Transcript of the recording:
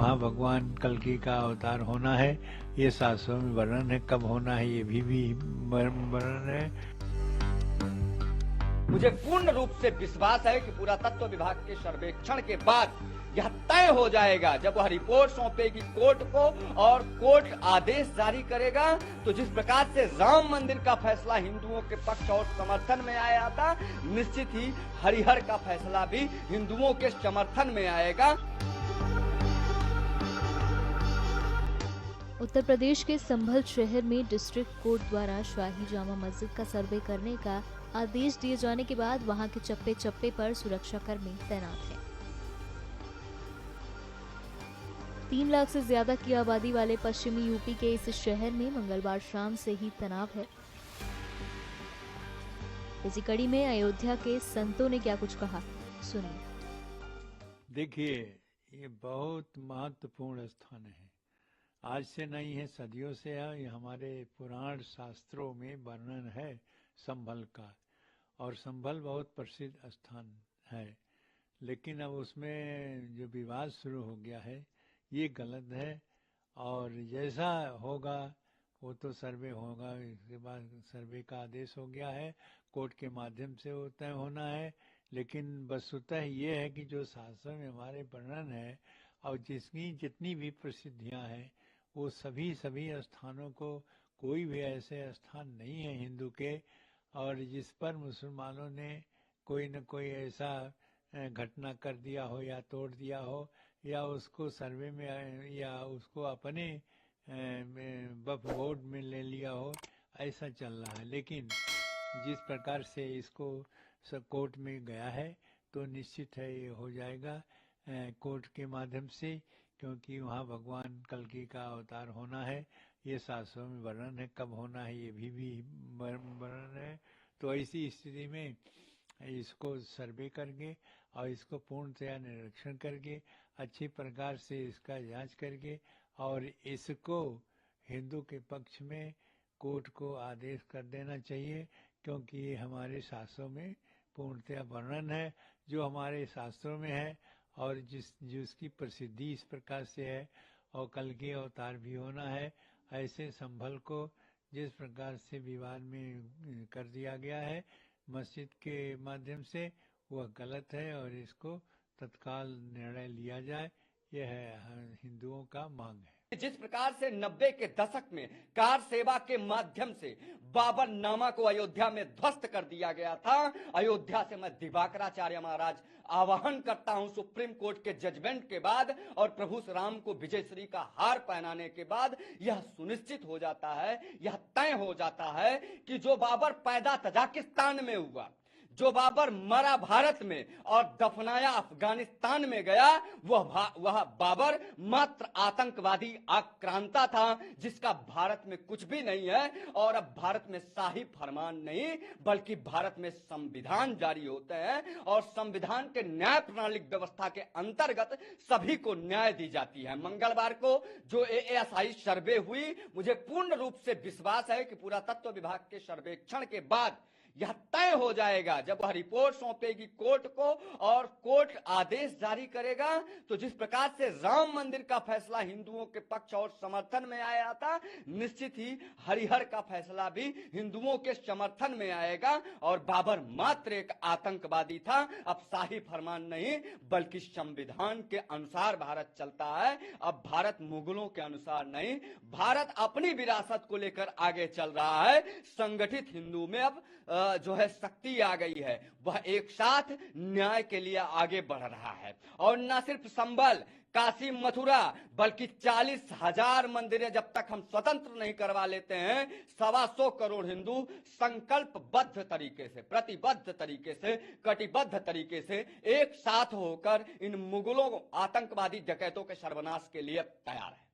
वहाँ भगवान कल्कि का अवतार होना है, ये शास्त्रों में वर्णन है। कब होना है ये भी वर्णन है। मुझे पूर्ण रूप से विश्वास है कि पुरातत्व विभाग के सर्वेक्षण के बाद यह तय हो जाएगा, जब वह रिपोर्ट सौंपेगी कोर्ट को और कोर्ट आदेश जारी करेगा, तो जिस प्रकार से राम मंदिर का फैसला हिंदुओं के पक्ष और समर्थन में आया था, निश्चित ही हरिहर का फैसला भी हिंदुओं के समर्थन में आएगा। उत्तर प्रदेश के संभल शहर में डिस्ट्रिक्ट कोर्ट द्वारा शाही जामा मस्जिद का सर्वे करने का आदेश दिए जाने के बाद वहां के चप्पे चप्पे पर सुरक्षाकर्मी तैनात हैं। 3 लाख से ज्यादा की आबादी वाले पश्चिमी यूपी के इस शहर में मंगलवार शाम से ही तनाव है। इसी कड़ी में अयोध्या के संतों ने क्या कुछ कहा, सुनिए। देखिए, ये बहुत महत्वपूर्ण स्थान है। आज से नहीं है, सदियों से है। ये हमारे पुराण शास्त्रों में वर्णन है संभल का, और संभल बहुत प्रसिद्ध स्थान है। लेकिन अब उसमें जो विवाद शुरू हो गया है ये गलत है, और जैसा होगा वो तो सर्वे होगा। इसके बाद सर्वे का आदेश हो गया है, कोर्ट के माध्यम से वो तय होना है। लेकिन वस्तुतः ये है कि जो शास्त्र में हमारे वर्णन है और जिसकी जितनी भी प्रसिद्धियां हैं, वो सभी स्थानों को, कोई भी ऐसे स्थान नहीं है हिंदू के और जिस पर मुसलमानों ने कोई न कोई ऐसा घटना कर दिया हो या तोड़ दिया हो, या उसको सर्वे में या उसको अपने वक्फ बोर्ड में ले लिया हो, ऐसा चल रहा है। लेकिन जिस प्रकार से इसको कोर्ट में गया है तो निश्चित है ये हो जाएगा कोर्ट के माध्यम से, क्योंकि वहाँ भगवान कल्कि का अवतार होना है, ये शास्त्रों में वर्णन है। कब होना है ये भी वर्णन है। तो ऐसी स्थिति में इसको सर्वे करके और इसको पूर्णतया निरीक्षण करके अच्छी प्रकार से इसका जांच करके और इसको हिंदू के पक्ष में कोर्ट को आदेश कर देना चाहिए, क्योंकि ये हमारे शास्त्रों में पूर्णतया वर्णन है, जो हमारे शास्त्रों में है और जिसकी प्रसिद्धि इस प्रकार से है, और कल्कि अवतार भी होना है। ऐसे संभल को जिस प्रकार से विवाद में कर दिया गया है मस्जिद के माध्यम से, वह गलत है और इसको तत्काल निर्णय लिया जाए, यह हिंदुओं का मांग है। जिस प्रकार से 90 के दशक में कार सेवा के माध्यम से बाबर नामा को अयोध्या में ध्वस्त कर दिया गया था, अयोध्या से मैं दिवाकराचार्य महाराज आवाहन करता हूं सुप्रीम कोर्ट के जजमेंट के बाद और प्रभु श्री राम को विजयश्री का हार पहनाने के बाद यह सुनिश्चित हो जाता है, यह तय हो जाता है कि जो बाबर पैदा तजाकिस्तान में हुआ, जो बाबर मरा भारत में और दफनाया अफगानिस्तान में गया, वह बाबर मात्र आतंकवादी आक्रांता था, जिसका भारत में कुछ भी नहीं है। और अब भारत में शाही फरमान नहीं बल्कि भारत में संविधान जारी होते हैं और संविधान के न्याय प्रणाली व्यवस्था के अंतर्गत सभी को न्याय दी जाती है। मंगलवार को जो ASI सर्वे हुई, मुझे पूर्ण रूप से विश्वास है कि पुरातत्व विभाग के सर्वेक्षण के बाद यह तय हो जाएगा, जब वह रिपोर्ट सौंपेगी कोर्ट को और कोर्ट आदेश जारी करेगा, तो जिस प्रकार से राम मंदिर का फैसला हिंदुओं के पक्ष और समर्थन में आया था, निश्चित ही हरिहर का फैसला भी हिंदुओं के समर्थन में आएगा। और बाबर मात्र एक आतंकवादी था, अब शाही फरमान नहीं बल्कि संविधान के अनुसार भारत चलता है। अब भारत मुगलों के अनुसार नहीं, भारत अपनी विरासत को लेकर आगे चल रहा है। संगठित हिंदू में अब जो है शक्ति आ गई है, वह एक साथ न्याय के लिए आगे बढ़ रहा है। और न सिर्फ संभल, काशी, मथुरा, बल्कि 40,000 मंदिरें जब तक हम स्वतंत्र नहीं करवा लेते हैं, 125 करोड़ हिंदू संकल्पबद्ध तरीके से, प्रतिबद्ध तरीके से, कटिबद्ध तरीके से एक साथ होकर इन मुगलों आतंकवादी डकैतों के सर्वनाश के लिए तैयार है।